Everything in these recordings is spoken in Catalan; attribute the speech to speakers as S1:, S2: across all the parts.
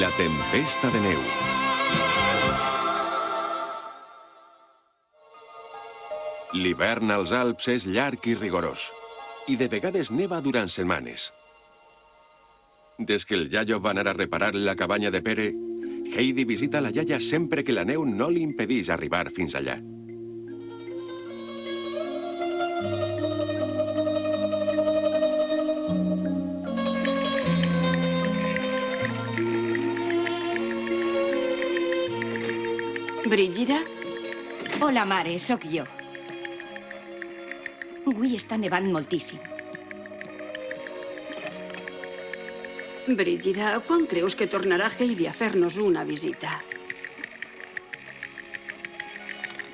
S1: La tempesta de neu. L'hivern als Alps és llarg i rigorós, i de vegades neva durant setmanes. Des que el iaio va anar a reparar la cabanya de Pere, Heidi visita la iaia sempre que la neu no li impedeix arribar fins allà.
S2: Brígida?
S3: Hola, mare, sóc jo. Avui està nevant moltíssim.
S2: Brígida, quan creus que tornarà Heidi a fer-nos una visita?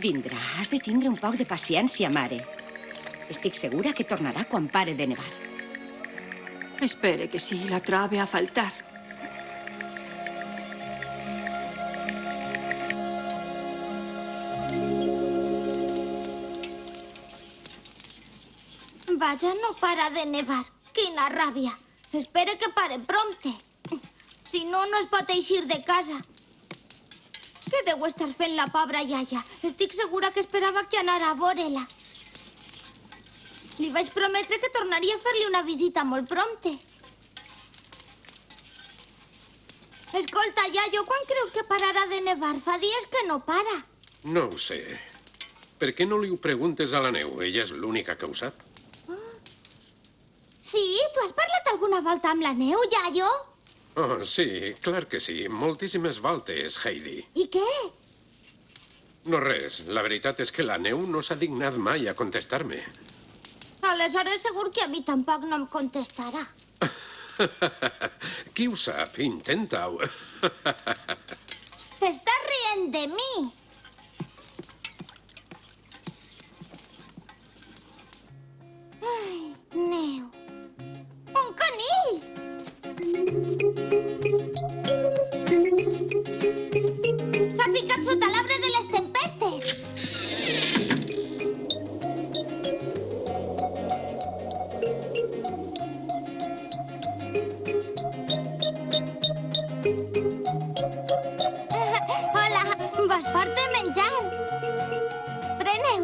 S3: Vindrà. Has de tindre un poc de paciència, mare. Estic segura que tornarà quan pare de nevar.
S2: Espere que sí, la trobe a faltar.
S4: Vaja, no para de nevar. Quina ràbia. Espera que pare prompte. Si no, no es pot eixir de casa. Què deu estar fent la pobra iaia? Estic segura que esperava que anara a veure-la. Li vaig prometre que tornaria a fer-li una visita molt prompte. Escolta, iaio, quan creus que pararà de nevar? Fa dies que no para.
S5: No ho sé. Per què no li ho preguntes a la neu? Ella és l'única que ho sap.
S4: Sí? Tu has parlat alguna volta amb la neu, iaio?
S5: Oh, sí, clar que sí. Moltíssimes voltes, Heidi.
S4: I què?
S5: No res. La veritat és que la neu no s'ha dignat mai a contestar-me.
S4: Aleshores segur que a mi tampoc no em contestarà.
S5: Qui ho sap? Intenta-ho.
S4: T'estàs rient de mi. Ai, neu. Un conill! S'ha ficat sota l'arbre de les tempestes. Hola, vos porto menjar. Preneu.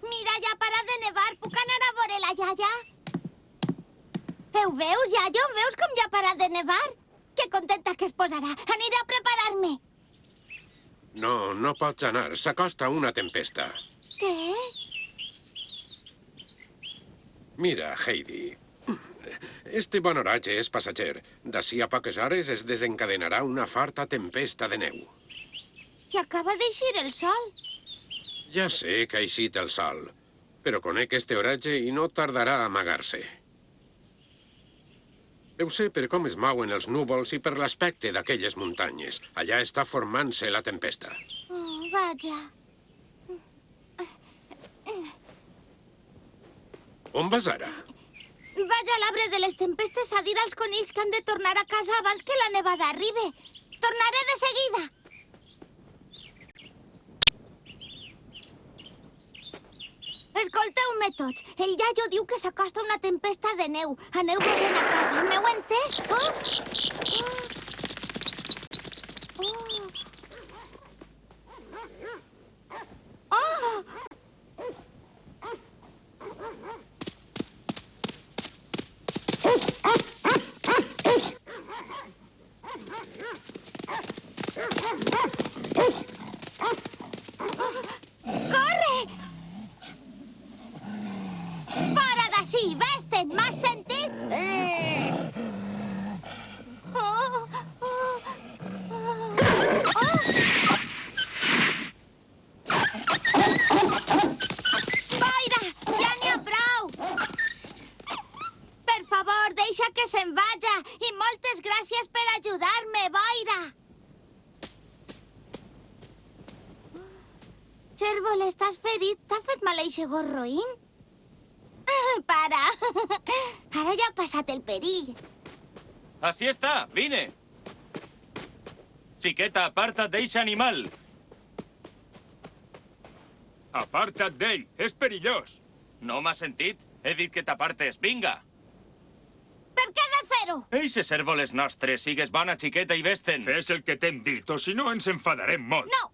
S4: Mira, ja ha parat de nevar. Puc anar a veure la iaia? Ho veus, iaio? Veus com ja ha parat de nevar? Que contenta que es posarà. Aniré a preparar-me.
S5: No, no pots anar. S'acosta una tempesta.
S4: Què?
S5: Mira, Heidi, este bon oratge és passatger. D'ací a poques hores es desencadenarà una forta tempesta de neu.
S4: Si acaba d'eixir el sol.
S5: Ja sé que ha eixit el sol, però conec este oratge i no tardarà a amagar-se. Ho sé per com es mouen els núvols i per l'aspecte d'aquelles muntanyes. Allà està formant-se la tempesta.
S4: Oh, vaja.
S5: On vas ara?
S4: Vaig a l'arbre de les tempestes a dir als conills que han de tornar a casa abans que la nevada arribi. Tornaré de seguida. Escolteu-me tots. El iaio diu que s'acosta una tempesta de neu. Aneu-vos-en a casa. M'heu entès? Corre! Fora d'ací! Vés-te'n! M'has sentit? Boira! Ja n'hi ha prou! Per favor, deixa que se'n vaja. I moltes gràcies per ajudar-me, boira! Cérvol, estàs fent ferit? T'ha fet mal eixe gorroín? Para! Ara ja ha passat el perill.
S6: Así está, vine. Chiqueta, aparta't d'eixe animal.
S7: Aparta't d'ell, és perillós.
S6: No m'has sentit? He dit que t'apartes, vinga.
S4: Per què he de fer-ho?
S6: Eixe cèrvol és nostre, sigues bona, xiqueta, i vés-te'n.
S7: Fes el que t'hem dit, o si no ens enfadarem molt.
S4: No,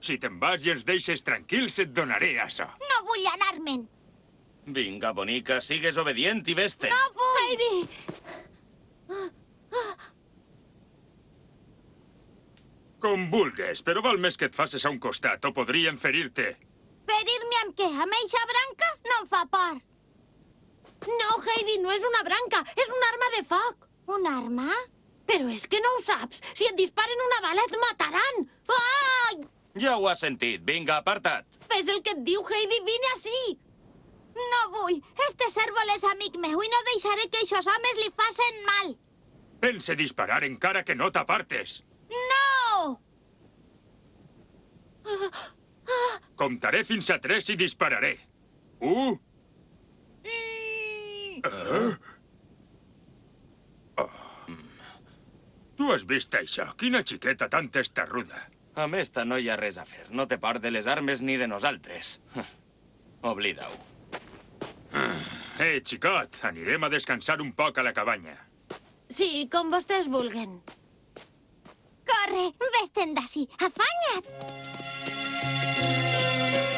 S7: Si te'n vas i ens deixes tranquils, et donaré això.
S4: no vull anar-me'n.
S6: Vinga, bonica, sigues obedient i vés-te'n.
S4: No vull. Heidi!
S7: Com vulgues, però val més que et facis a un costat, o podrien ferir-te.
S4: Ferir-me amb què? Amb eixa branca? No em fa por.
S8: No, Heidi, no és una branca, és una arma de foc.
S4: Una arma?
S8: Però és que no ho saps. Si et disparen una bala et mataran. Ai!
S6: Ja ho has sentit, vinga, aparta't.
S8: Fes el que et diu Heidi, vine ací.
S4: No vull. Este cèrvol és amic meu i no deixaré que eixos homes li facin mal.
S7: Pense disparar encara que no t'apartes.
S4: No!
S7: Comptaré fins a 3 i dispararé. 1. Tu has vist això? Quina xiqueta tan testarruda.
S6: Amb esta no hi ha res a fer. No té part de les armes ni de nosaltres. Oblida-ho.
S7: Xicot, anirem a descansar un poc a la cabanya.
S8: Sí, com vostès vulguen.
S4: Corre, vés-te'n d'ací. Afanya't!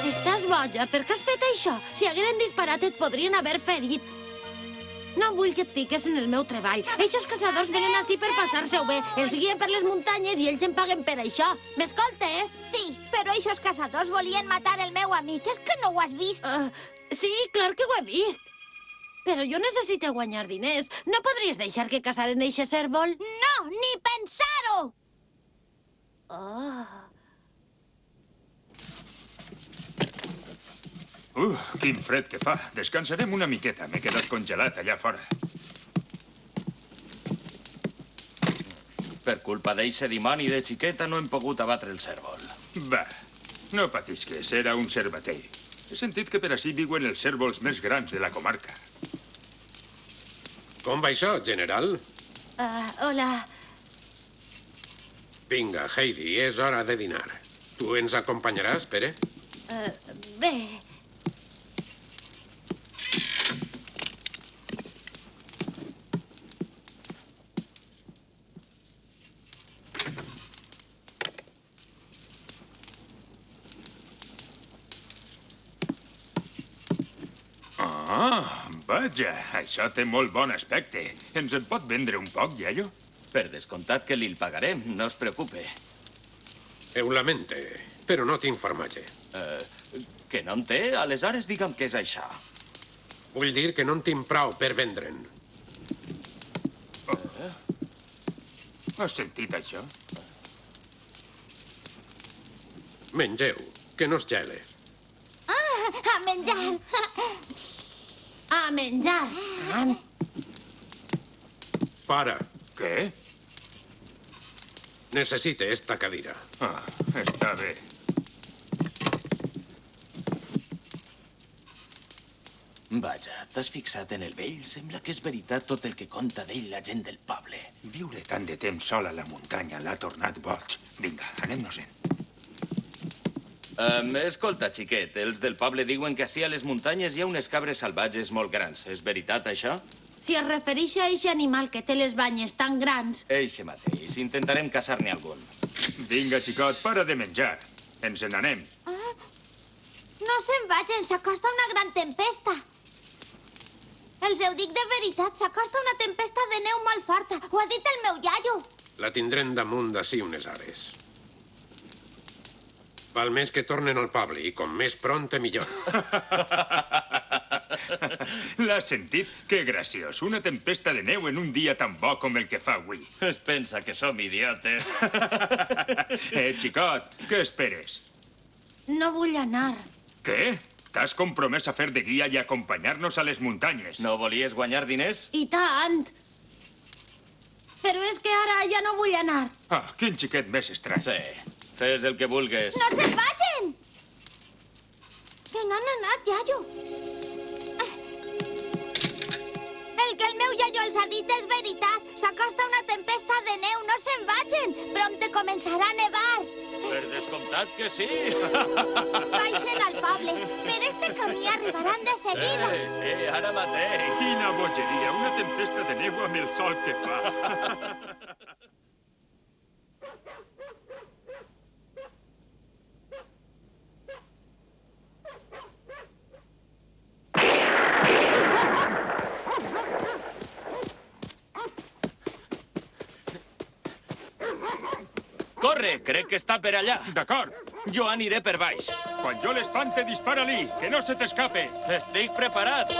S8: Estàs boja, per què has fet això? Si hagueren disparat et podrien haver ferit. No vull que et fiques en el meu treball. Eixos caçadors venen ací per passar-se-ho bé. Els guien per les muntanyes i ells em paguen per això. M'escoltes?
S4: Sí, però eixos caçadors volien matar el meu amic. És que no ho has vist.
S8: Sí, clar que ho he vist. Però jo necessito guanyar diners. No podries deixar que caçaren eixe cèrvol?
S4: No, ni pensar-ho!
S7: Quin fred que fa. Descansarem una miqueta. M'he quedat congelat allà fora.
S6: Per culpa d'eixe dimoni de xiqueta no hem pogut abatre el cèrvol.
S7: Va, no patisques, era un cervatell. He sentit que per ací viuen els cèrvols més grans de la comarca.
S5: Com va això, general?
S8: Hola.
S5: Vinga, Heidi, és hora de dinar. Tu ens acompanyaràs, Pere?
S8: Bé,
S7: Vaja, això té molt bon aspecte. Ens en pot vendre un poc, iaio?
S6: Per descomptat que li'l pagarem, no es preocupe.
S5: Ho lamente, però no tinc formatge.
S6: Que no en té? Aleshores digue'm què és això.
S5: Vull dir que no en tinc prou per vendre'n.
S7: Has sentit això?
S5: Mengeu, que no es gele.
S4: A menjar!
S8: a menjar.
S5: Fora,
S7: Què?
S5: necessite esta cadira.
S7: Està bé.
S6: Vaja, t'has fixat en el vell? Sembla que és veritat tot el que conta d'ell la gent del poble.
S7: Viure tant de temps sol a la muntanya l'ha tornat boig. Vinga, anem-nos-en.
S6: Escolta, xiquet, els del poble diuen que ací a les muntanyes hi ha unes cabres salvatges molt grans. És veritat, això?
S8: Si es refereix a eixe animal que té les banyes tan grans...
S6: Eixe mateix. Intentarem caçar-ne algun.
S7: Vinga, xicot, para de menjar. Ens n'anem.
S4: No se'n vagin, s'acosta una gran tempesta. Els ho dic de veritat, s'acosta una tempesta de neu molt forta. Ho ha dit el meu iaio.
S5: La tindrem damunt d'ací unes hores. Val més que tornen al poble i com més pronte millor.
S7: L'has sentit? Que graciós. Una tempesta de neu en un dia tan bo com el que fa avui.
S6: Es pensa que som idiotes.
S7: Xicot, què esperes?
S8: No vull anar.
S7: Què? T'has compromès a fer de guia i acompanyar-nos a les muntanyes.
S6: No volies guanyar diners?
S8: I tant. Però és que ara ja no vull anar.
S7: Quin xiquet més estrany.
S6: Sí. Fes el que vulgues.
S4: No se'n vagin! n'han anat, iaio? El que el meu iaio els ha dit és veritat. S'acosta una tempesta de neu, no se'n vagin. Prompte començarà a nevar.
S6: Per descomptat que sí.
S4: Baixen al poble. Per este camí arribaran de seguida.
S6: Sí, ara mateix.
S7: Quina bogeria, una tempesta de neu amb el sol que fa.
S6: Corre, crec que està per allà.
S7: D'acord.
S6: Jo aniré per baix.
S7: Quan jo l'espante, dispara-li, que no se t'escape.
S6: Estic preparat.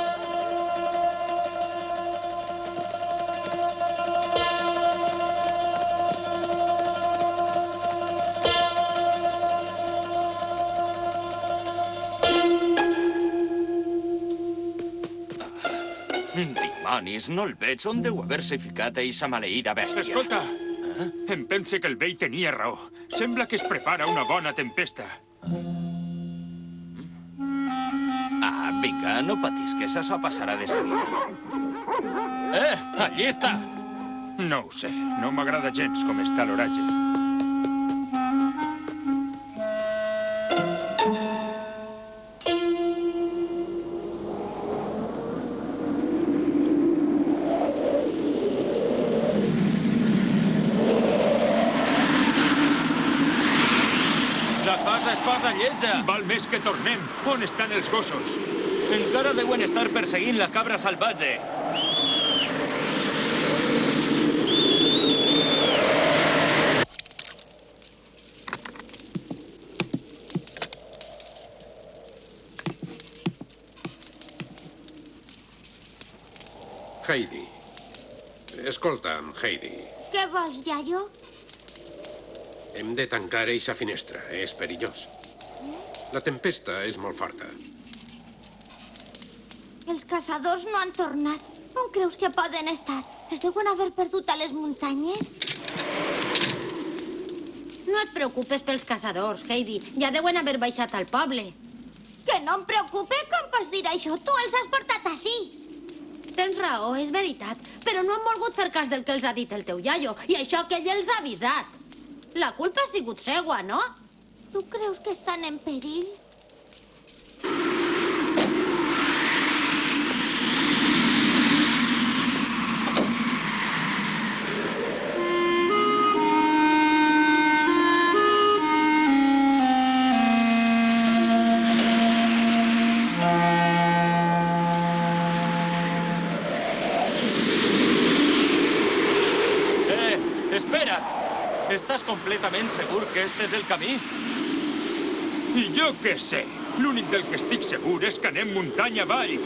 S6: Dimonis, no el veig. On deu haver-se ficat eixa maleïda bèstia?
S7: Escolta, em pense que el vell tenia raó. Sembla que es prepara una bona tempesta.
S6: Vinga, no patis, que això passarà de seguida. Allí està!
S7: No ho sé, no m'agrada gens com està l'oratge.
S6: La cosa es posa lletja!
S7: Val més que tornem. On estan els gossos?
S6: Encara deuen estar perseguint la cabra salvatge.
S5: Heidi. Escolta'm, Heidi.
S4: Què vols, iaio?
S5: Hem de tancar eixa finestra. És perillós. La tempesta és molt forta.
S4: Els caçadors no han tornat. On creus que poden estar? Es deuen haver perdut a les muntanyes?
S8: No et preocupes pels caçadors, Heidi. Ja deuen haver baixat al poble.
S4: Que no em preocupe? Com pots dir això? Tu els has portat ací.
S8: Tens raó, és veritat. Però no han volgut fer cas del que els ha dit el teu iaio. I això que ell els ha avisat. La culpa ha sigut seua, no?
S4: Tu creus que estan en perill?
S6: Espera't! Estàs completament segur que este és el camí?
S7: I jo què sé? L'únic del que estic segur és que anem muntanya avall.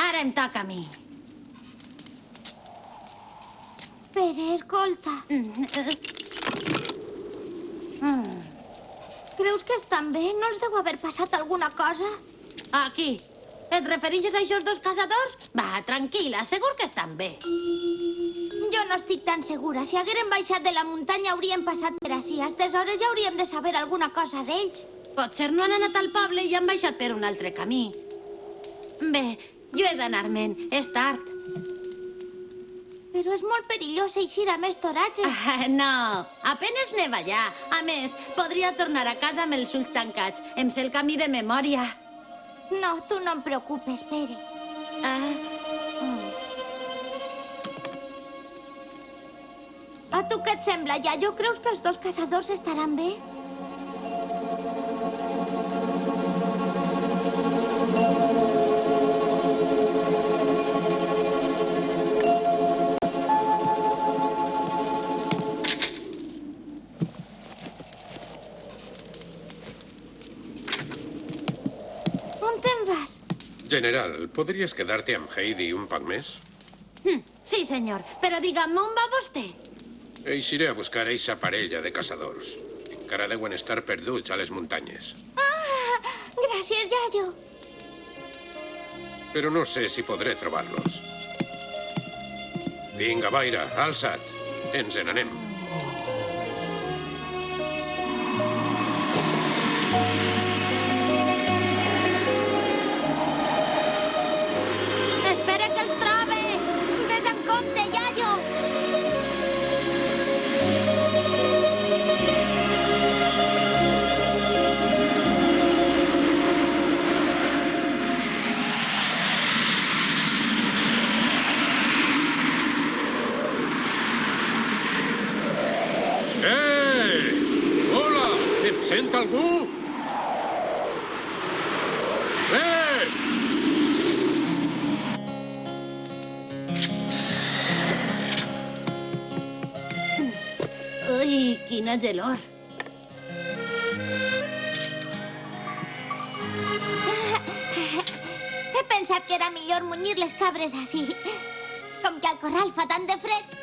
S8: Ara em toca a mi.
S4: Pere, escolta. Creus que estan bé? No els deu haver passat alguna cosa?
S8: Aquí. Et refereixes a aquests dos caçadors? Va, tranquil·la, segur que estan bé.
S4: Jo no estic tan segura. Si haguérem baixat de la muntanya hauríem passat per ací. A aquestes hores ja hauríem de saber alguna cosa d'ells.
S8: Potser no han anat al poble i han baixat per un altre camí. Bé, jo he d'anar-me'n. És tard.
S4: Però és molt perillós eixir amb aquest oratge.
S8: No, apenes neva ja. A més, podria tornar a casa amb els ulls tancats. Em sé el camí de memòria.
S4: No, tu no em preocupes, Pere. A tu què et sembla, iaio? Creus que els dos caçadors estaran bé? On te'n vas?
S5: General, podries quedar-te amb Heidi un poc més?
S8: Sí, senyor, però digue'm, on va vostè?
S5: Eixiré a buscar eixa parella de caçadors. Encara deuen estar perduts a les muntanyes.
S4: Ah, Gràcies, iaio.
S5: Però no sé si podré trobar-los. Vinga, Vaira, alça't. Ens n'anem.
S8: Espera que els trobe!
S4: Ves amb compte, iaio.
S5: Hola! Em sent algú?
S8: Ui, quina gelor.
S4: He pensat que era millor munyir les cabres així. Com que al corral fa tant de fred.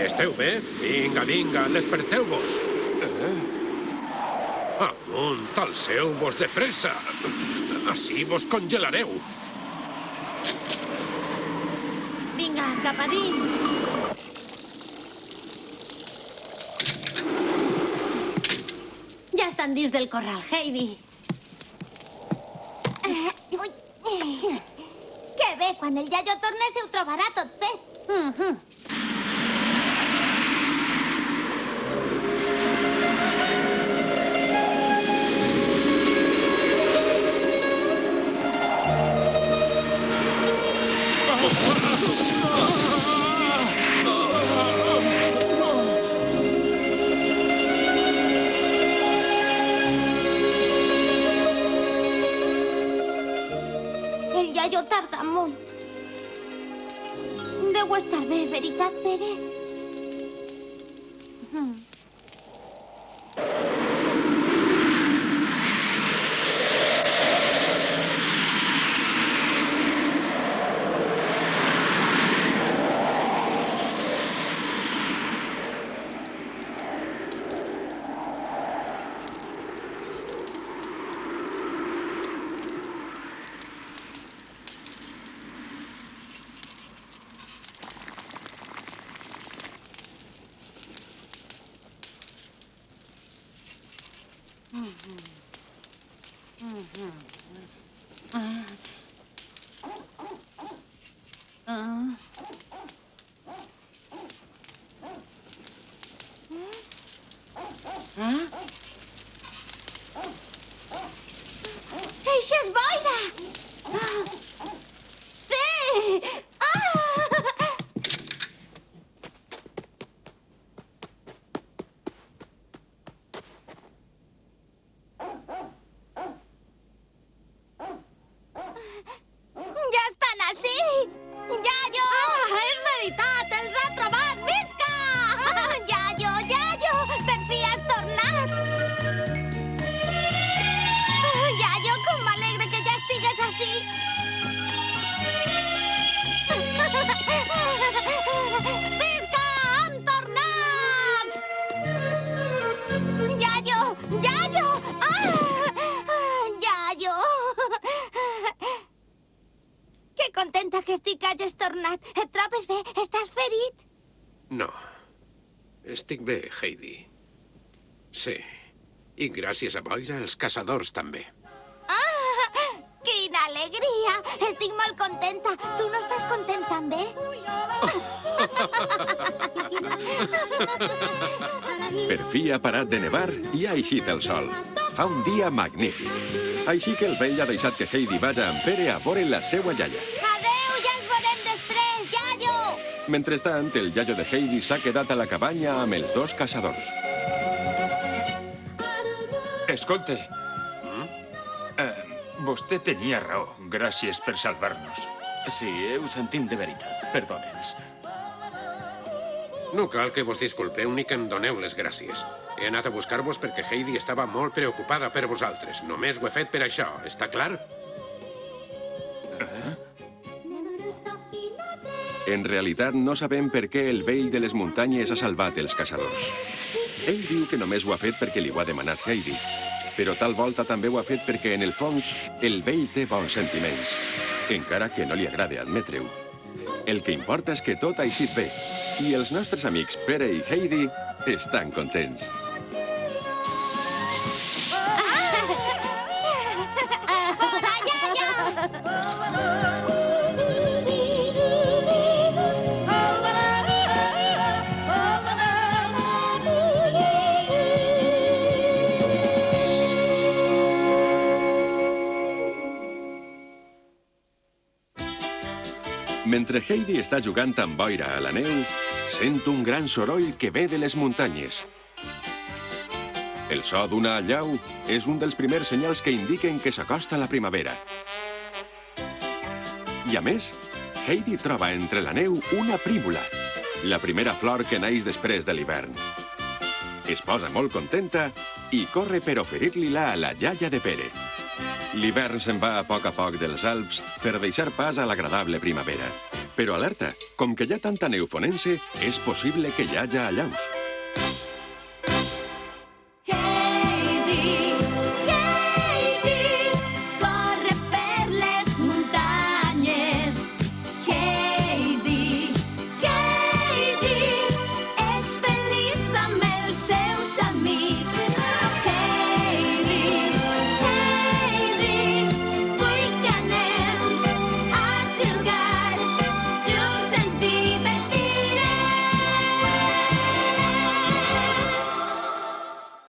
S5: Esteu bé? Vinga, vinga, desperteu-vos. Amunt, alceu-vos de pressa. Així vos congelareu.
S8: Vinga, cap a dins. Ja estan dins del corral, Heidi.
S4: Que bé, quan el iaio torni se ho trobarà tot fet. El iaio tarda molt. Deu estar bé, veritat, Pere? Això és boira!
S8: Sí!
S4: Ja estan ací! Iaio!
S8: És veritat! Els ha trobat! Visca!
S4: Iaio, iaio! Per fi has tornat! Iaio, com m'alegre que ja estigues ací!
S8: Visca! Han tornat!
S4: Iaio! Iaio! Iaio! Que contenta que estic que hagis tornat. Et trobes bé? Estàs ferit?
S5: No. Estic bé, Heidi. Sí. I gràcies a boira, els caçadors també.
S4: Quina alegria! Estic molt contenta. Tu no estàs content també?
S1: Per fi ha parat de nevar i ha eixit el sol. Fa un dia magnífic. Així que el vell ha deixat que Heidi vagi amb Pere a veure la seva iaia.
S4: Adeu, ja ens veurem després, iaio!
S1: Mentrestant, el iaio de Heidi s'ha quedat a la cabanya amb els dos caçadors.
S7: Escolte. Vostè tenia raó. Gràcies per salvar-nos.
S6: Sí, ho sentim de veritat. Perdona'ns.
S5: No cal que vos disculpeu ni que em doneu les gràcies. He anat a buscar-vos perquè Heidi estava molt preocupada per vosaltres. Només ho he fet per això, està clar?
S1: En realitat, no sabem per què el vell de les muntanyes ha salvat els caçadors. Ell diu que només ho ha fet perquè li ho ha demanat Heidi. Però tal volta també ho ha fet perquè, en el fons, el vell té bons sentiments, encara que no li agrada admetre-ho. El que importa és que tot ha eixit bé, i els nostres amics Pere i Heidi estan contents.
S4: Hola, iaia!
S1: Mentre Heidi està jugant amb boira a la neu, sent un gran soroll que ve de les muntanyes. El so d'una allau és un dels primers senyals que indiquen que s'acosta la primavera. I a més, Heidi troba entre la neu una prímula, la primera flor que naix després de l'hivern. Es posa molt contenta i corre per oferir-li-la a la iaia de Pere. L'hivern se'n va a poc dels Alps per deixar pas a l'agradable primavera. Però alerta, com que hi ha tanta neu fonent-se, és possible que hi hagi allaus.